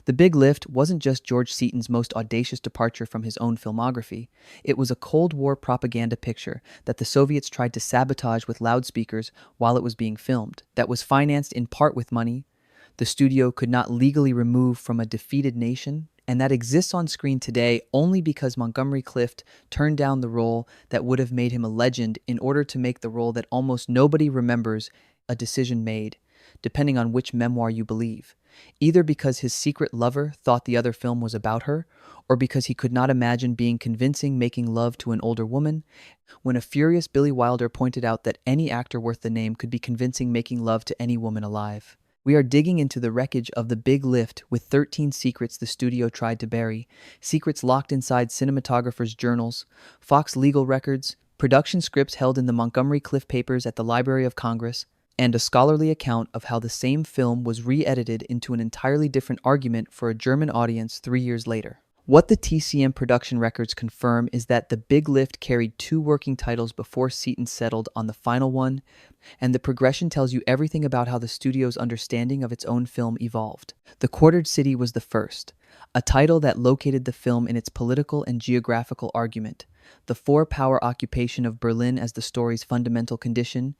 The Big Lift wasn't just George Seaton's most audacious departure from his own filmography. It was a Cold War propaganda picture that the Soviets tried to sabotage with loudspeakers while it was being filmed, that was financed in part with money the studio could not legally remove from a defeated nation, and that exists on screen today only because Montgomery Clift turned down the role that would have made him a legend in order to make the role that almost nobody remembers, a decision made, depending on which memoir you believe. Either because his secret lover thought the other film was about her, or because he could not imagine being convincing making love to an older woman, when a furious Billy Wilder pointed out that any actor worth the name could be convincing making love to any woman alive. We are digging into the wreckage of The Big Lift with 13 secrets the studio tried to bury, secrets locked inside cinematographers' journals, Fox legal records, production scripts held in the Montgomery Clift papers at the Library of Congress, and a scholarly account of how the same film was re-edited into an entirely different argument for a German audience 3 years later. What the TCM production records confirm is that The Big Lift carried 2 working titles before Seaton settled on the final one, and the progression tells you everything about how the studio's understanding of its own film evolved. The Quartered City was the first, a title that located the film in its political and geographical argument, the 4-power occupation of Berlin as the story's fundamental condition,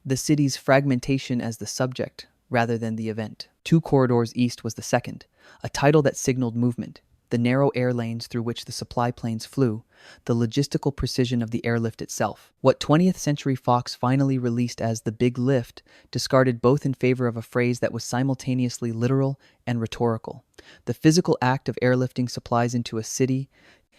the city's fragmentation as the subject, rather than the event. 2 Corridors East was the second, a title that signaled movement, the narrow air lanes through which the supply planes flew, the logistical precision of the airlift itself. What 20th Century Fox finally released as The Big Lift discarded both in favor of a phrase that was simultaneously literal and rhetorical. The physical act of airlifting supplies into a city,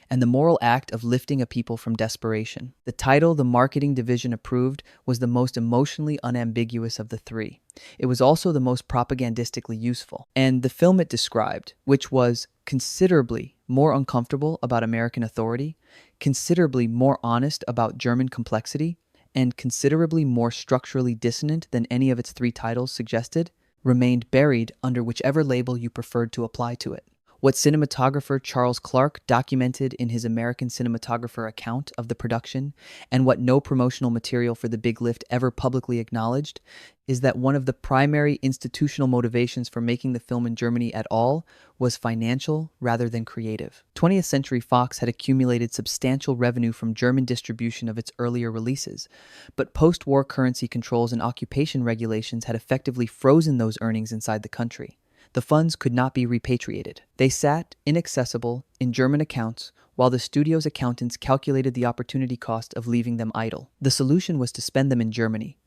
and the moral act of lifting a people from desperation. The title the marketing division approved was the most emotionally unambiguous of the 3. It was also the most propagandistically useful. And the film it described, which was considerably more uncomfortable about American authority, considerably more honest about German complexity, and considerably more structurally dissonant than any of its 3 titles suggested, remained buried under whichever label you preferred to apply to it. What cinematographer Charles Clark documented in his American Cinematographer account of the production, and what no promotional material for The Big Lift ever publicly acknowledged, is that one of the primary institutional motivations for making the film in Germany at all was financial rather than creative. 20th Century Fox had accumulated substantial revenue from German distribution of its earlier releases, but post-war currency controls and occupation regulations had effectively frozen those earnings inside the country. The funds could not be repatriated. They sat, inaccessible, in German accounts, while the studio's accountants calculated the opportunity cost of leaving them idle. The solution was to spend them in Germany,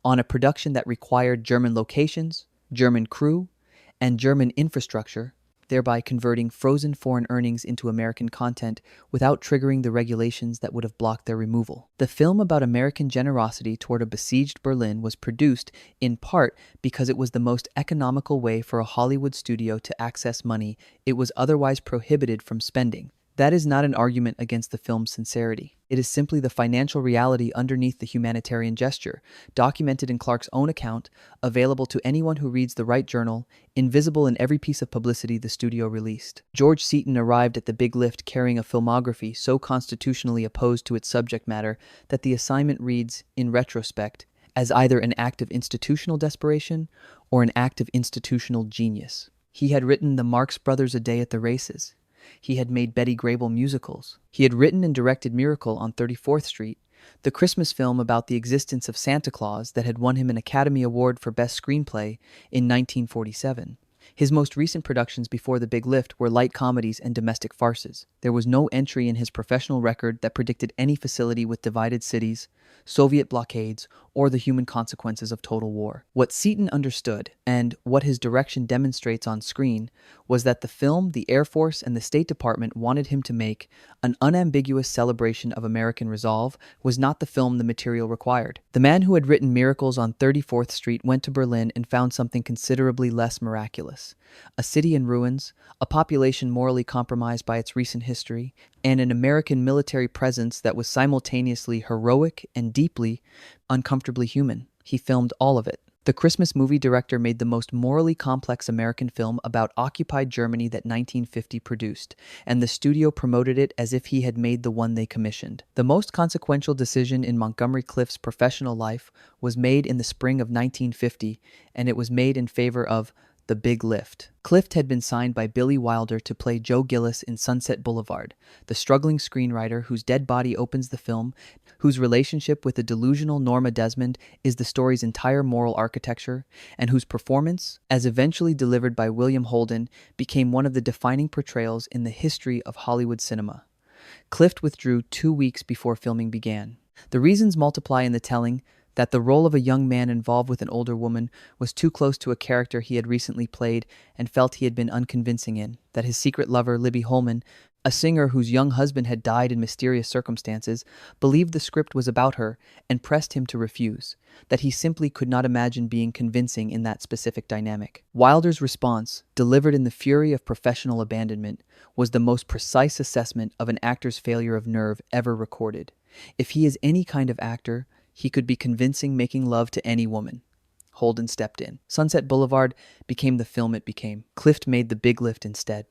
on a production that required German locations, German crew, and German infrastructure, thereby converting frozen foreign earnings into American content without triggering the regulations that would have blocked their removal. The film about American generosity toward a besieged Berlin was produced in part because it was the most economical way for a Hollywood studio to access money it was otherwise prohibited from spending. That is not an argument against the film's sincerity. It is simply the financial reality underneath the humanitarian gesture, documented in Clark's own account, available to anyone who reads the right journal, invisible in every piece of publicity the studio released. George Seaton arrived at The Big Lift carrying a filmography so constitutionally opposed to its subject matter that the assignment reads, in retrospect, as either an act of institutional desperation or an act of institutional genius. He had written The Marx Brothers: A Day at the Races. He had made Betty Grable musicals. He had written and directed Miracle on 34th Street, the Christmas film about the existence of Santa Claus that had won him an Academy Award for Best Screenplay in 1947. His most recent productions before The Big Lift were light comedies and domestic farces. There was no entry in his professional record that predicted any facility with divided cities, Soviet blockades, or the human consequences of total war. What Seaton understood, and what his direction demonstrates on screen, was that the film the Air Force and the State Department wanted him to make, an unambiguous celebration of American resolve, was not the film the material required. The man who had written Miracles on 34th Street went to Berlin and found something considerably less miraculous. A city in ruins, a population morally compromised by its recent history, and an American military presence that was simultaneously heroic and deeply, uncomfortably human. He filmed all of it. The Christmas movie director made the most morally complex American film about occupied Germany that 1950 produced, and the studio promoted it as if he had made the one they commissioned. The most consequential decision in Montgomery Clift's professional life was made in the spring of 1950, and it was made in favor of The Big Lift. Clift had been signed by Billy Wilder to play Joe Gillis in Sunset Boulevard, the struggling screenwriter whose dead body opens the film, whose relationship with the delusional Norma Desmond is the story's entire moral architecture, and whose performance, as eventually delivered by William Holden, became one of the defining portrayals in the history of Hollywood cinema. Clift withdrew 2 weeks before filming began. The reasons multiply in the telling that the role of a young man involved with an older woman was too close to a character he had recently played and felt he had been unconvincing in, that his secret lover, Libby Holman, a singer whose young husband had died in mysterious circumstances, believed the script was about her and pressed him to refuse, that he simply could not imagine being convincing in that specific dynamic. Wilder's response, delivered in the fury of professional abandonment, was the most precise assessment of an actor's failure of nerve ever recorded. If he is any kind of actor, he could be convincing making love to any woman. Holden stepped in. Sunset Boulevard became the film it became. Clift made The Big Lift instead.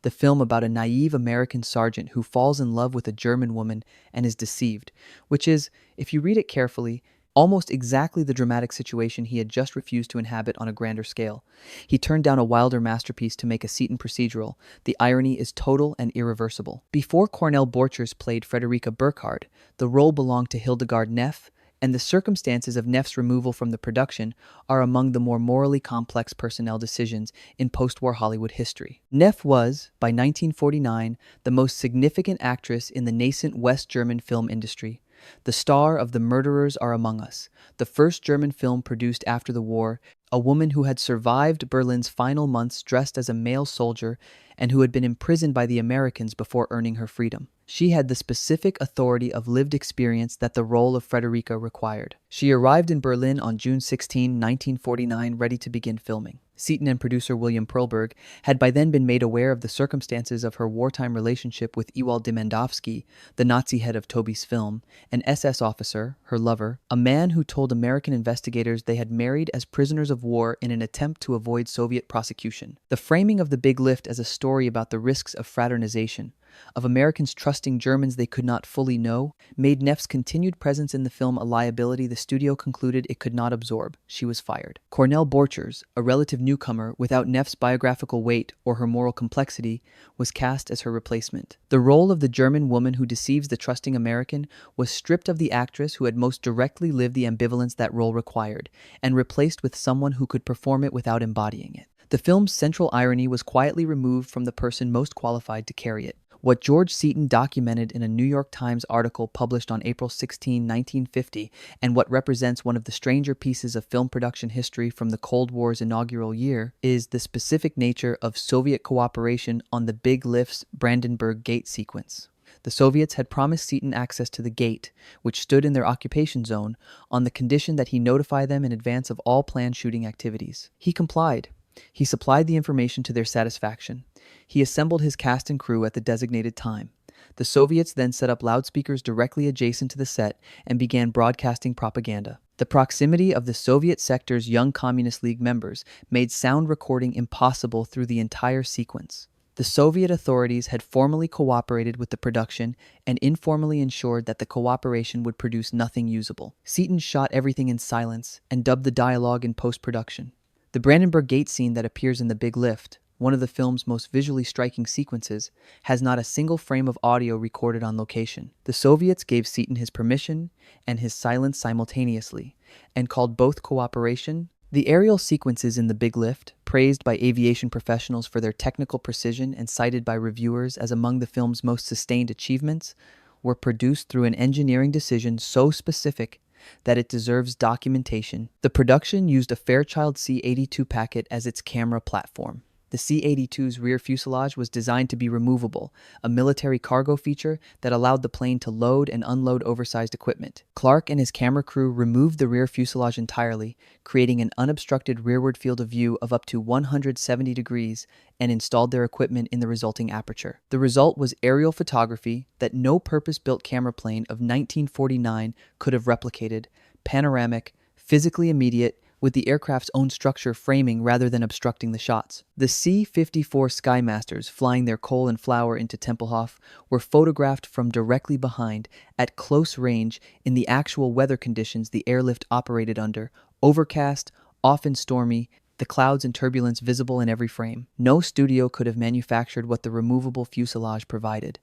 The film about a naive American sergeant who falls in love with a German woman and is deceived, which is, if you read it carefully, almost exactly the dramatic situation he had just refused to inhabit on a grander scale. He turned down a Wilder masterpiece to make a Seaton procedural. The irony is total and irreversible. Before Cornell Borchers played Frederica Burkhardt, the role belonged to Hildegard Knef, and the circumstances of Knef's removal from the production are among the more morally complex personnel decisions in post-war Hollywood history. Knef was, by 1949, the most significant actress in the nascent West German film industry. The star of The Murderers Are Among Us, the first German film produced after the war, a woman who had survived Berlin's final months dressed as a male soldier and who had been imprisoned by the Americans before earning her freedom. She had the specific authority of lived experience that the role of Frederica required. She arrived in Berlin on June 16, 1949, ready to begin filming. Seaton and producer William Perlberg had by then been made aware of the circumstances of her wartime relationship with Ewald Demandowski, the Nazi head of Toby's film, an SS officer, her lover, a man who told American investigators they had married as prisoners of war in an attempt to avoid Soviet prosecution. The framing of The Big Lift as a story about the risks of fraternization, of Americans trusting Germans they could not fully know, made Knef's continued presence in the film a liability the studio concluded it could not absorb. She was fired. Cornell Borchers, a relative newcomer without Knef's biographical weight or her moral complexity, was cast as her replacement. The role of the German woman who deceives the trusting American was stripped of the actress who had most directly lived the ambivalence that role required, and replaced with someone who could perform it without embodying it. The film's central irony was quietly removed from the person most qualified to carry it. What George Seaton documented in a New York Times article published on April 16, 1950, and what represents one of the stranger pieces of film production history from the Cold War's inaugural year, is the specific nature of Soviet cooperation on the Big Lift's Brandenburg Gate sequence. The Soviets had promised Seaton access to the gate, which stood in their occupation zone, on the condition that he notify them in advance of all planned shooting activities. He complied. He supplied the information to their satisfaction. He assembled his cast and crew at the designated time. The Soviets then set up loudspeakers directly adjacent to the set and began broadcasting propaganda. The proximity of the Soviet sector's Young Communist League members made sound recording impossible through the entire sequence. The Soviet authorities had formally cooperated with the production and informally ensured that the cooperation would produce nothing usable. Seaton shot everything in silence and dubbed the dialogue in post-production. The Brandenburg Gate scene that appears in The Big Lift, one of the film's most visually striking sequences, has not a single frame of audio recorded on location. The Soviets gave Seaton his permission and his silence simultaneously, and called both cooperation. The aerial sequences in The Big Lift, praised by aviation professionals for their technical precision and cited by reviewers as among the film's most sustained achievements, were produced through an engineering decision so specific that it deserves documentation. The production used a Fairchild C-82 packet as its camera platform. The C-82's rear fuselage was designed to be removable, a military cargo feature that allowed the plane to load and unload oversized equipment. Clark and his camera crew removed the rear fuselage entirely, creating an unobstructed rearward field of view of up to 170 degrees, and installed their equipment in the resulting aperture. The result was aerial photography that no purpose-built camera plane of 1949 could have replicated, panoramic, physically immediate, with the aircraft's own structure framing rather than obstructing the shots. The C-54 Skymasters flying their coal and flour into Tempelhof were photographed from directly behind, at close range, in the actual weather conditions the airlift operated under: overcast, often stormy, the clouds and turbulence visible in every frame. No studio could have manufactured what the removable fuselage provided.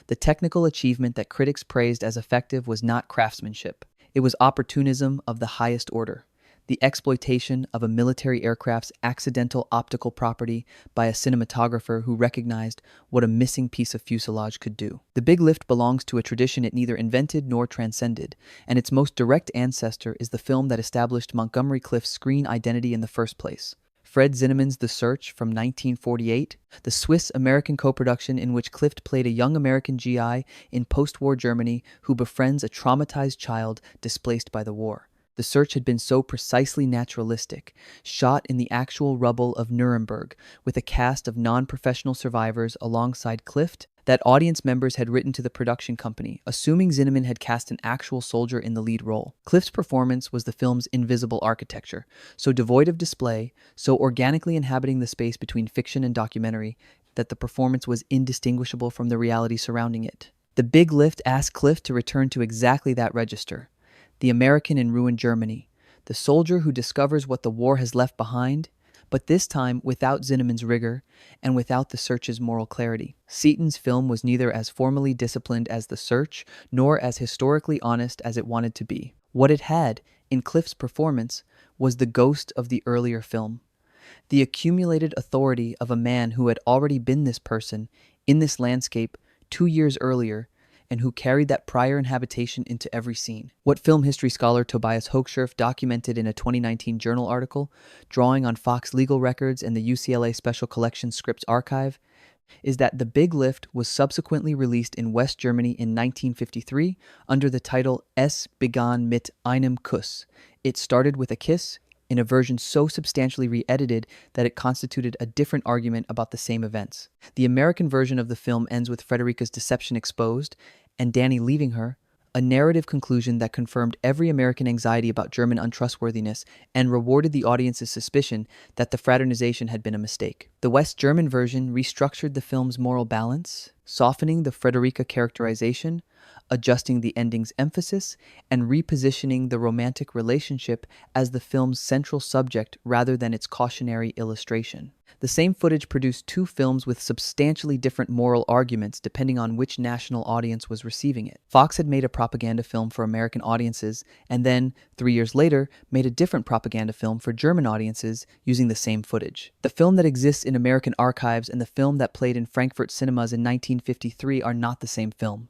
The technical achievement that critics praised as effective was not craftsmanship. It was opportunism of the highest order. The exploitation of a military aircraft's accidental optical property by a cinematographer who recognized what a missing piece of fuselage could do. The Big Lift belongs to a tradition it neither invented nor transcended, and its most direct ancestor is the film that established Montgomery Clift's screen identity in the first place. Fred Zinnemann's The Search from 1948, the Swiss-American co-production in which Clift played a young American GI in post-war Germany who befriends a traumatized child displaced by the war. The Search had been so precisely naturalistic, shot in the actual rubble of Nuremberg, with a cast of non-professional survivors alongside Clift, that audience members had written to the production company, assuming Zinnemann had cast an actual soldier in the lead role. Clift's performance was the film's invisible architecture, so devoid of display, so organically inhabiting the space between fiction and documentary, that the performance was indistinguishable from the reality surrounding it. The Big Lift asked Clift to return to exactly that register. The American in ruined Germany, the soldier who discovers what the war has left behind, but this time without Zinnemann's rigor and without the Search's moral clarity. Seaton's film was neither as formally disciplined as The Search, nor as historically honest as it wanted to be. What it had, in Clift's performance, was the ghost of the earlier film. The accumulated authority of a man who had already been this person, in this landscape, 2 years earlier, and who carried that prior inhabitation into every scene. What film history scholar Tobias Hochscherf documented in a 2019 journal article, drawing on Fox legal records and the UCLA Special Collections Scripts Archive, is that The Big Lift was subsequently released in West Germany in 1953 under the title Es begann mit einem Kuss. It started with a kiss, in a version so substantially re-edited that it constituted a different argument about the same events. The American version of the film ends with Frederica's deception exposed, and Danny leaving her, a narrative conclusion that confirmed every American anxiety about German untrustworthiness and rewarded the audience's suspicion that the fraternization had been a mistake. The West German version restructured the film's moral balance, softening the Frederica characterization, adjusting the ending's emphasis, and repositioning the romantic relationship as the film's central subject rather than its cautionary illustration. The same footage produced two films with substantially different moral arguments depending on which national audience was receiving it. Fox had made a propaganda film for American audiences, and then, 3 years later, made a different propaganda film for German audiences using the same footage. The film that exists in American archives and the film that played in Frankfurt cinemas in 1953 are not the same film.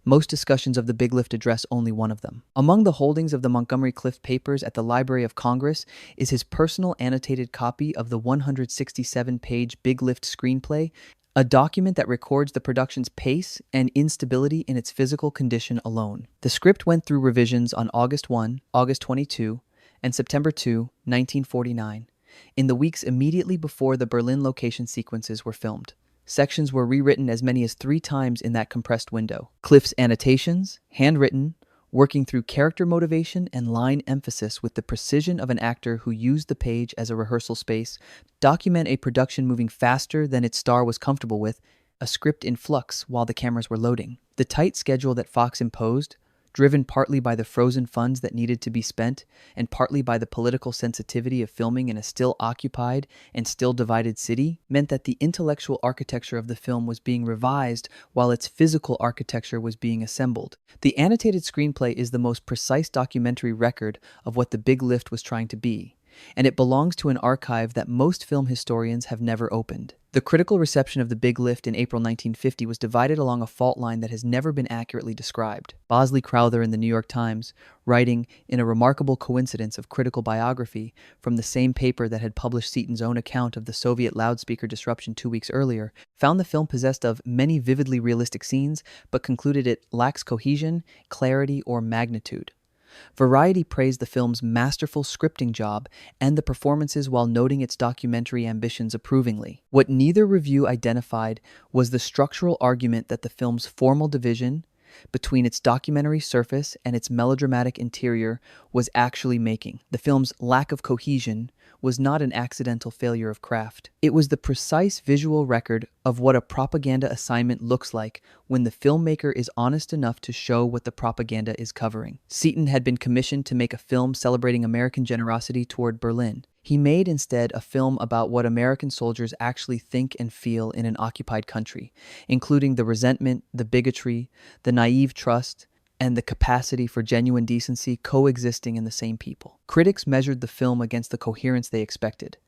Most discussions of the Big Lift address only one of them. Among the holdings of the Montgomery Clift papers at the Library of Congress is his personal annotated copy of the 167-page Big Lift screenplay, a document that records the production's pace and instability in its physical condition alone. The script went through revisions on August 1, August 22, and September 2, 1949, in the weeks immediately before the Berlin location sequences were filmed. Sections were rewritten as many as 3 times in that compressed window. Clift's annotations, handwritten, working through character motivation and line emphasis with the precision of an actor who used the page as a rehearsal space, document a production moving faster than its star was comfortable with, a script in flux while the cameras were loading. The tight schedule that Fox imposed, driven partly by the frozen funds that needed to be spent and partly by the political sensitivity of filming in a still occupied and still divided city, meant that the intellectual architecture of the film was being revised while its physical architecture was being assembled. The annotated screenplay is the most precise documentary record of what The Big Lift was trying to be, and it belongs to an archive that most film historians have never opened. The critical reception of The Big Lift in April 1950 was divided along a fault line that has never been accurately described. Bosley Crowther in the New York Times, writing in a remarkable coincidence of critical biography from the same paper that had published Seaton's own account of the Soviet loudspeaker disruption 2 weeks earlier, found the film possessed of many vividly realistic scenes, but concluded it lacks cohesion, clarity, or magnitude. Variety praised the film's masterful scripting job and the performances while noting its documentary ambitions approvingly. What neither review identified was the structural argument that the film's formal division between its documentary surface and its melodramatic interior was actually making. The film's lack of cohesion was not an accidental failure of craft. It was the precise visual record of what a propaganda assignment looks like when the filmmaker is honest enough to show what the propaganda is covering. Seaton had been commissioned to make a film celebrating American generosity toward Berlin. He made instead a film about what American soldiers actually think and feel in an occupied country, including the resentment, the bigotry, the naive trust, and the capacity for genuine decency coexisting in the same people. Critics measured the film against the coherence they expected.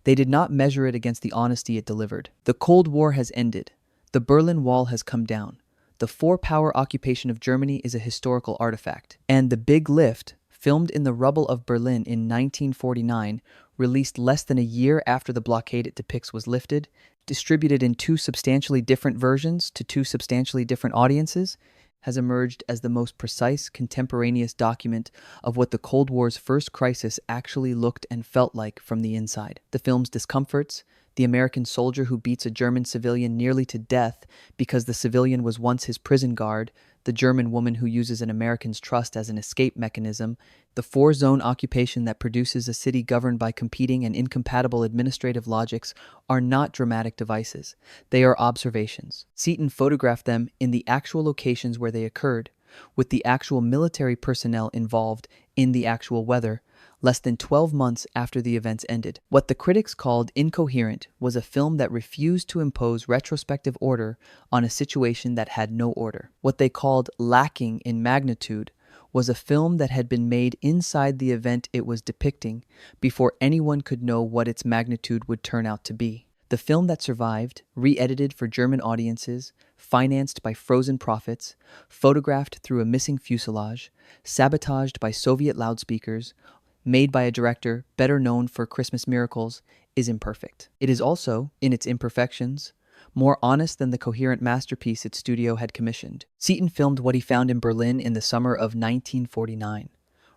They did not measure it against the honesty it delivered. The Cold War has ended. The Berlin Wall has come down. The four-power occupation of Germany is a historical artifact. And The Big Lift, filmed in the rubble of Berlin in 1949, released less than a year after the blockade it depicts was lifted, distributed in two substantially different versions to two substantially different audiences, has emerged as the most precise contemporaneous document of what the Cold War's first crisis actually looked and felt like from the inside. The film's discomforts, the American soldier who beats a German civilian nearly to death because the civilian was once his prison guard, the German woman who uses an American's trust as an escape mechanism, the four-zone occupation that produces a city governed by competing and incompatible administrative logics are not dramatic devices. They are observations. Seaton photographed them in the actual locations where they occurred, with the actual military personnel involved in the actual weather, less than 12 months after the events ended. What the critics called incoherent was a film that refused to impose retrospective order on a situation that had no order. What they called lacking in magnitude was a film that had been made inside the event it was depicting before anyone could know what its magnitude would turn out to be. The film that survived, re-edited for German audiences, financed by frozen profits, photographed through a missing fuselage, sabotaged by Soviet loudspeakers, made by a director better known for Christmas Miracles, is imperfect. It is also, in its imperfections, more honest than the coherent masterpiece its studio had commissioned. Seaton filmed what he found in Berlin in the summer of 1949.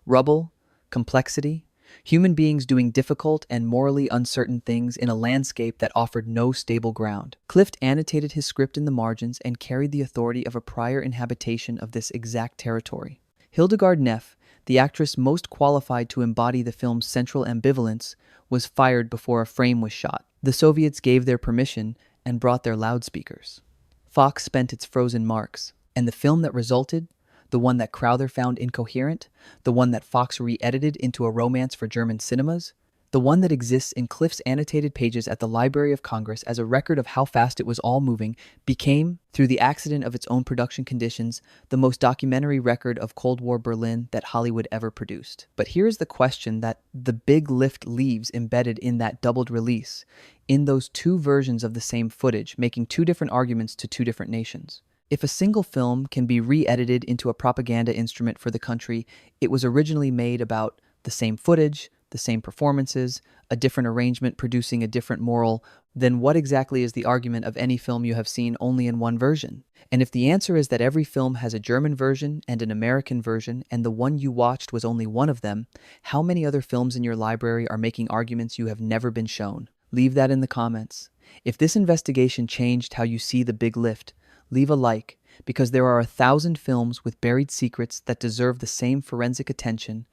Rubble, complexity, human beings doing difficult and morally uncertain things in a landscape that offered no stable ground. Clift annotated his script in the margins and carried the authority of a prior inhabitation of this exact territory. Hildegard Knef, the actress most qualified to embody the film's central ambivalence, was fired before a frame was shot. The Soviets gave their permission and brought their loudspeakers. Fox spent its frozen marks, and the film that resulted, the one that Crowther found incoherent, the one that Fox re-edited into a romance for German cinemas, the one that exists in Clift's annotated pages at the Library of Congress as a record of how fast it was all moving, became, through the accident of its own production conditions, the most documentary record of Cold War Berlin that Hollywood ever produced. But here's the question that The Big Lift leaves embedded in that doubled release, in those two versions of the same footage, making two different arguments to two different nations. If a single film can be re-edited into a propaganda instrument for the country it was originally made about the same footage, the same performances, a different arrangement producing a different moral, then what exactly is the argument of any film you have seen only in one version? And if the answer is that every film has a German version and an American version, and the one you watched was only one of them, how many other films in your library are making arguments you have never been shown? Leave that in the comments. If this investigation changed how you see The Big Lift, leave a like, because there are 1,000 films with buried secrets that deserve the same forensic attention,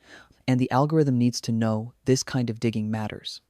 and the algorithm needs to know this kind of digging matters.